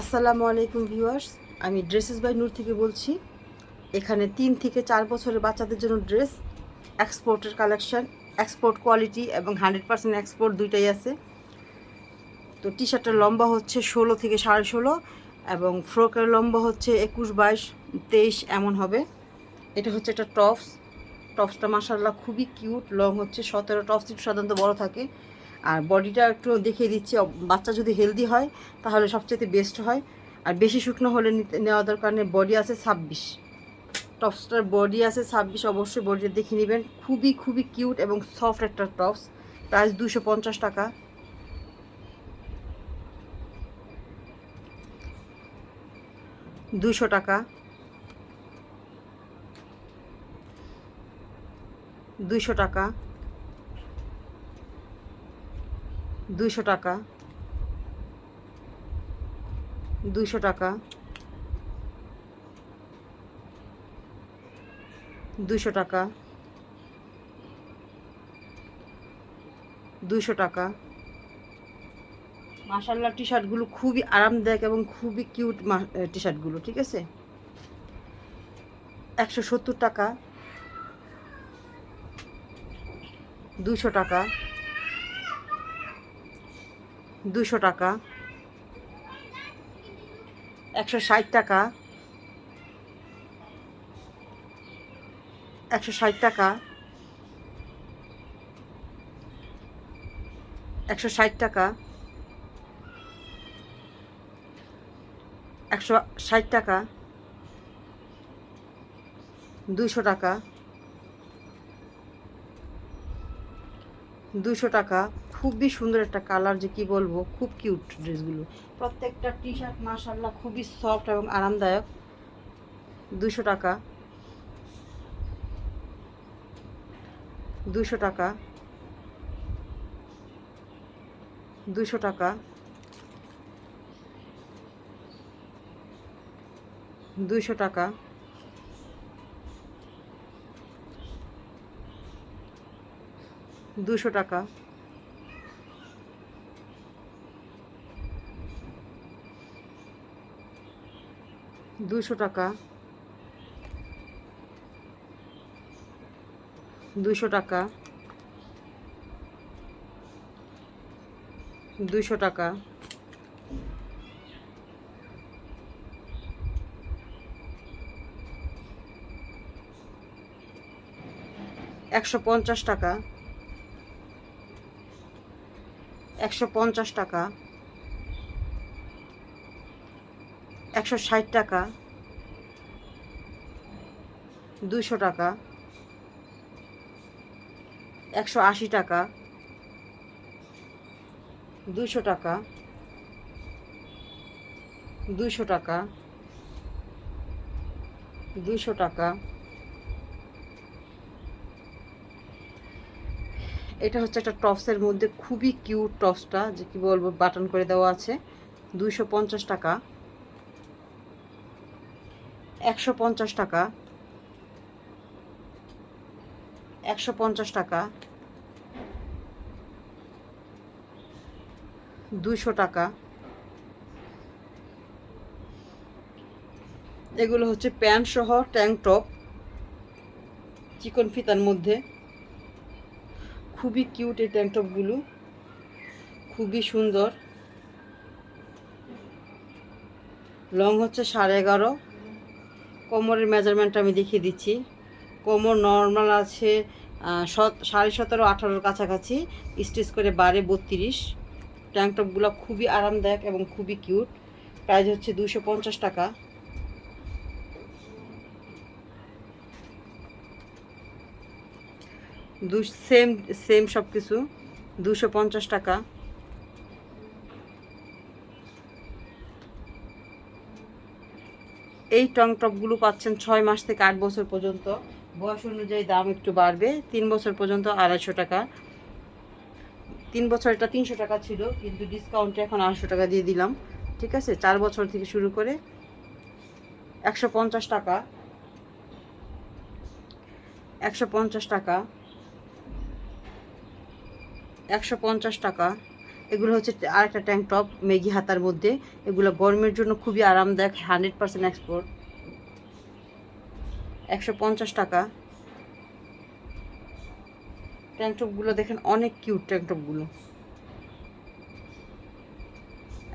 আসসালামু আলাইকুম ভিউয়ার্স, আমি ড্রেসেস বাই নূর থেকে বলছি। এখানে 3 থেকে 4 বছরের বাচ্চাদের জন্য ড্রেস, এক্সপোর্টের কালেকশন, এক্সপোর্ট কোয়ালিটি এবং 100% এক্সপোর্ট দুইটাই আছে। তো টি শার্টের লম্বা হচ্ছে 16 থেকে 16.5 এবং ফ্রকের লম্বা হচ্ছে 21, 22, 23 এমন হবে। এটা হচ্ছে একটা টপসটা মাশাআল্লাহ খুবই কিউট। লং হচ্ছে 17। টপস একটু সাধারণত বড় থাকে। আর বডিটা একটু দেখিয়ে দিচ্ছি, বাচ্চা যদি হেলদি হয় তাহলে সবচেয়ে বেস্ট হয়। আর বেশি শুকনো হলে নেওয়া দরকার নেই। বডি আছে 26, টপসটার বডি আছে 26। অবশ্যই বডিটা দেখে নেবেন। খুবই খুবই কিউট এবং সফট একটা টপস। প্রাইস 250 টাকা। 200 টাকা, 200 টাকা, 200 টাকা, 200 টাকা, 200 টাকা, 200 টাকা। মাশাআল্লাহ টি শার্টগুলো খুবই আরামদায়ক এবং খুবই কিউট টি শার্টগুলো, ঠিক আছে। 170 টাকা, 200 টাকা, 200 টাকা, 160 টাকা, 160 টাকা, 160 টাকা, 160 টাকা, 200 টাকা, 200 টাকা। খুবই সুন্দর একটা কালার, যে কি বলবো, খুব কিউট ড্রেসগুলো। প্রত্যেকটা টি শার্ট মাশাআল্লাহ খুবই সফট এবং আরামদায়ক। 200 টাকা, 200 টাকা, 200 টাকা, 200 টাকা, 200 টাকা, 200 টাকা, 200 টাকা, 200 টাকা, 150 টাকা, 150 টাকা, 160 টাকা, 200 টাকা, 180 টাকা, 200 টাকা, 200 টাকা, 200 টাকা। এটা হচ্ছে একটা টপসের মধ্যে খুবই কিউট টপসটা, যে কি বলবো, বাটন করে দেওয়া আছে। 250 টাকা, 150 টাকা, 150 টাকা, 200 টাকা। এগুলো হচ্ছে প্যান্ট সহ ট্যাঙ্ক টপ, চিকন ফিতার মধ্যে। খুবই কিউট এই ট্যাঙ্ক টপগুলো, খুবই সুন্দর। লং হচ্ছে 11.5। কোমরের মেজারমেন্ট আমি দেখিয়ে দিচ্ছি। কোমর নর্মাল আছে 17.5, 18-র কাছাকাছি। স্টিচ করে 12-32। ট্যাঙ্ক টপগুলো খুবই আরামদায়ক এবং খুবই কিউট। প্রাইস হচ্ছে 250 টাকা। সেম সেম সব কিছু। 250 টাকা। এই টং টপগুলো পাচ্ছেন 6 মাস থেকে 8 বছর পর্যন্ত। বয়স অনুযায়ী দাম একটু বাড়বে। 3 বছর পর্যন্ত 250 টাকা। 3 বছর এটা 300 টাকা ছিল, কিন্তু ডিসকাউন্টে এখন 800 টাকা দিয়ে দিলাম, ঠিক আছে। 4 বছর থেকে শুরু করে 150 টাকা, 150 টাকা, 150 টাকা, এগুলো হচ্ছে আরেকটা ট্যাঙ্ক টপ মেগি হাতার মধ্যে। এগুলো গরমের জন্য খুবই আরামদায়ক, 100% এক্সপোর্ট। 150 টাকা। ট্যাঙ্ক টপগুলো দেখেন অনেক কিউট ট্যাঙ্ক টপগুলো।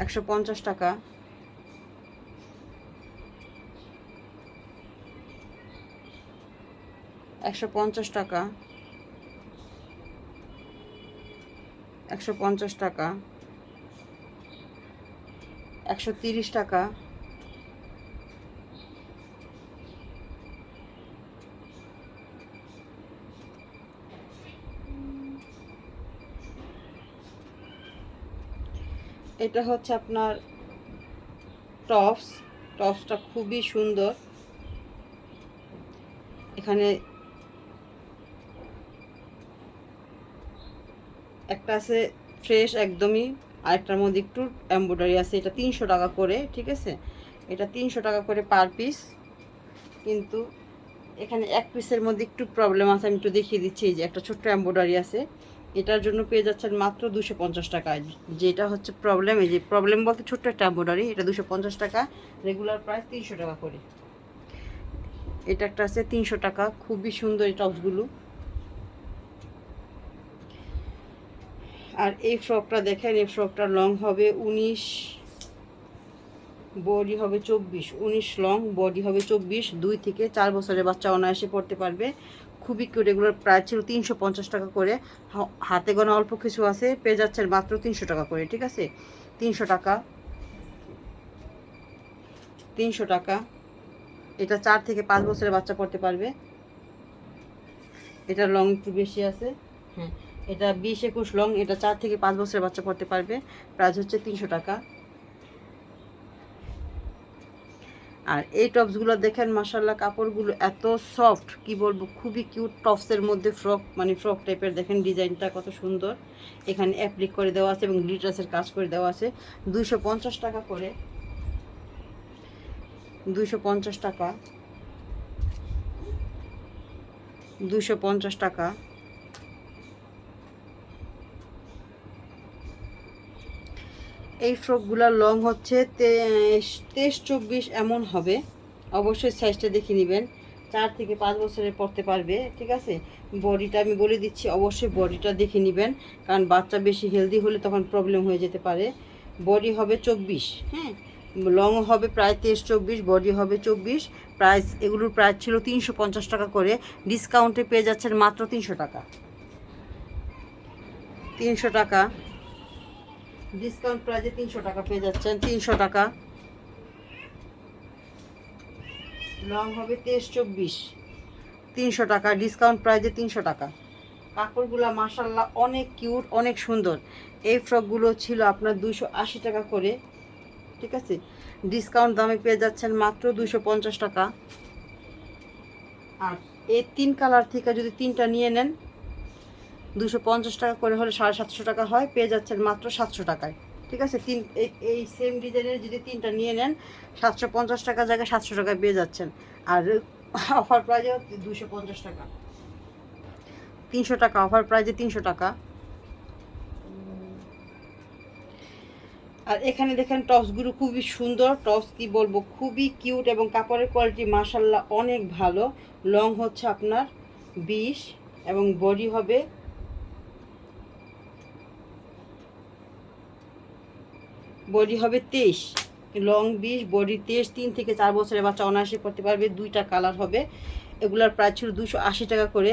150 টাকা। 150 টাকা। 150 টাকা। 130 টাকা। এটা হচ্ছে আপনার টপসটা খুবই সুন্দর। এখানে একটা আছে ফ্রেশ একদমই, আরেকটার মধ্যে একটু এমব্রয়ডারি আছে। এটা 300 টাকা করে, ঠিক আছে? এটা 300 টাকা করে পার পিস। কিন্তু এখানে এক পিসের মধ্যে একটু প্রবলেম আছে, আমি একটু দেখিয়ে দিচ্ছি। এই যে একটা ছোট্ট এমব্রয়ডারি আছে, এটার জন্য পেয়ে যাচ্ছেন মাত্র 250 টাকায়। যেটা হচ্ছে প্রবলেম, এই যে প্রবলেম বলতে ছোট্ট একটা এমব্রয়ডারি, এটা 250 টাকা। রেগুলার প্রাইস 300 টাকা করে। এটা একটা আছে 300 টাকা, খুবই সুন্দর এই টপসগুলো। আর এই ফ্রকটা দেখেন, এই ফ্রকটা লং হবে 19, বডি হবে 24। 19 লং, বডি হবে 24। 2 থেকে 4 বছরের বাচ্চা অনায়াসে পড়তে পারবে। খুবই কিউট। এগুলোর প্রাইস ছিল 350 টাকা করে। হাতে গোনা অল্প কিছু আছে, পেয়ে যাচ্ছেন মাত্র 300 টাকা করে, ঠিক আছে? 300 টাকা। 300 টাকা। এটা 4 থেকে 5 বছরের বাচ্চা পড়তে পারবে। এটা লং একটু বেশি আছে, হ্যাঁ। এটা 20-21 লং, এটা 4 থেকে 5 বছরের বাচ্চা পড়তে পারবে। প্রাইস হচ্ছে 300 টাকা। আর এই টপসগুলো দেখেন, মাশাআল্লাহ কাপড়গুলো এত সফট, কি বলবো, খুবই কিউট। টপসের মধ্যে ফ্রক, মানে ফ্রক টাইপের, দেখেন ডিজাইনটা কত সুন্দর। এখানে অ্যাপ্লিক করে দেওয়া আছে এবং গ্লিটার্সের কাজ করে দেওয়া আছে। 250 টাকা করে। 250 টাকা। 250 টাকা। এই ফ্রকগুলোর লং হচ্ছে 23-24 এমন হবে। অবশ্যই সাইজটা দেখে নেবেন। 4 থেকে 5 বছরের পড়তে পারবে, ঠিক আছে? বডিটা আমি বলে দিচ্ছি, অবশ্যই বডিটা দেখে নেবেন, কারণ বাচ্চা বেশি হেলদি হলে তখন প্রবলেম হয়ে যেতে পারে। বডি হবে 24, হ্যাঁ। লং হবে প্রায় 23-24, বডি হবে 24। প্রাইস, এগুলোর প্রাইস ছিল 350 টাকা করে। ডিসকাউন্টে পেয়ে যাচ্ছেন মাত্র 300 টাকা। 300 টাকা। ডিসকাউন্ট প্রাইসে 300 টাকা পেয়ে যাচ্ছেন। 300 টাকা। লং হবে 23-24। 300 টাকা, ডিসকাউন্ট প্রাইসে 300 টাকা। কাপড়গুলো মাশাআল্লাহ অনেক কিউট, অনেক সুন্দর। এই ফ্রকগুলো ছিল আপনার 280 টাকা করে, ঠিক আছে? ডিসকাউন্ট দামে পেয়ে যাচ্ছেন মাত্র 250 টাকা। আর এই 3 কালার থেকে যদি 3টা নিয়ে নেন, 250 টাকা করে হলে 750 টাকা হয়, পেয়ে যাচ্ছেন মাত্র 700 টাকায়, ঠিক আছে? এই সেম ডিজাইনের যদি 3টা নিয়ে নেন, 750 টাকা জায়গায় 700 টাকায় পেয়ে যাচ্ছেন। আর অফার প্রাইজে 250 টাকা। 300 টাকা অফার প্রাইজে 300 টাকা। আর এখানে দেখেন টপসগুলো খুবই সুন্দর। টপস কি বলবো, খুবই কিউট এবং কাপড়ের কোয়ালিটি মাশাআল্লাহ অনেক ভালো। লং হচ্ছে আপনার 20 এবং বডি হবে বডি হবে 23। Long 20, body 23। 3 থেকে 4 বছরের বাচ্চা অনায়াসে পড়তে পারবে। 2টা কালার হবে। এগুলার প্রাইস ছিল 280 টাকা করে।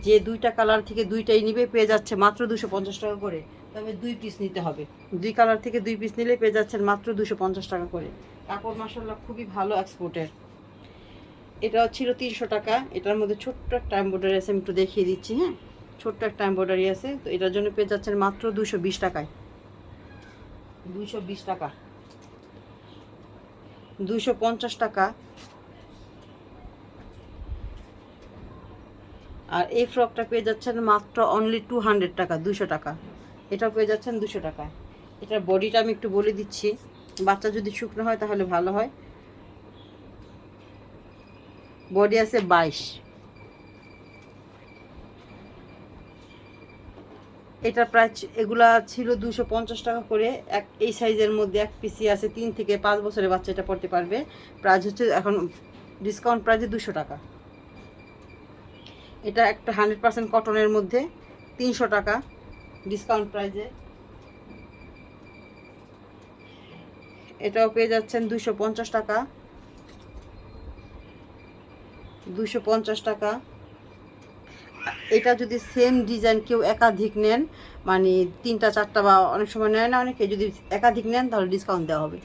যে 2টা কালার থেকে 2টাই নিবে পেয়ে যাচ্ছে মাত্র 250 টাকা করে। তবে 2 পিস নিতে হবে। 2 কালার থেকে 2 পিস নিলে পেয়ে যাচ্ছেন মাত্র 250 টাকা করে। কাপড় মাশাআল্লাহ খুবই ভালো এক্সপোর্টের। এটা ছিল 300 টাকা। এটার মধ্যে ছোট্ট একটা এমব্রয়ডারি আছে, আমি একটু দেখিয়ে দিচ্ছি, হ্যাঁ। ছোট্ট একটা এমব্রয়ডারি আছে, তো এটার জন্য পেয়ে যাচ্ছেন মাত্র 220 টাকায়। 220 টাকা। 250 টাকা। আর এই ফ্রকটা পেয়ে যাচ্ছেন মাত্র অনলি 200 টাকা। 200 টাকা। এটা পেয়ে যাচ্ছেন 200 টাকায়। এটার বডিটা আমি একটু বলে দিচ্ছি, বাচ্চা যদি শুকনো হয় তাহলে ভালো হয়। বডি আছে 22। এটার প্রাইস এগুলা ছিল 250 টাকা করে। এই সাইজের মধ্যে এক পিসি আছে, 3 থেকে 5 বছরের বাচ্চা এটা পড়তে পারবে। প্রাইস হচ্ছে এখন ডিসকাউন্ট প্রাইসে 200 টাকা। এটা একটা 100% কটনের মধ্যে 300 টাকা ডিসকাউন্ট প্রাইসে। এটাও পেয়ে যাচ্ছেন 250 টাকা, 250 টাকা। এটা যদি সেম ডিজাইন কেউ একাধিক নেন, মানে 3টা 4টা বা অনেক সময় নেয় না অনেকে, যদি একাধিক নেন তাহলে ডিসকাউন্ট দেওয়া হবে।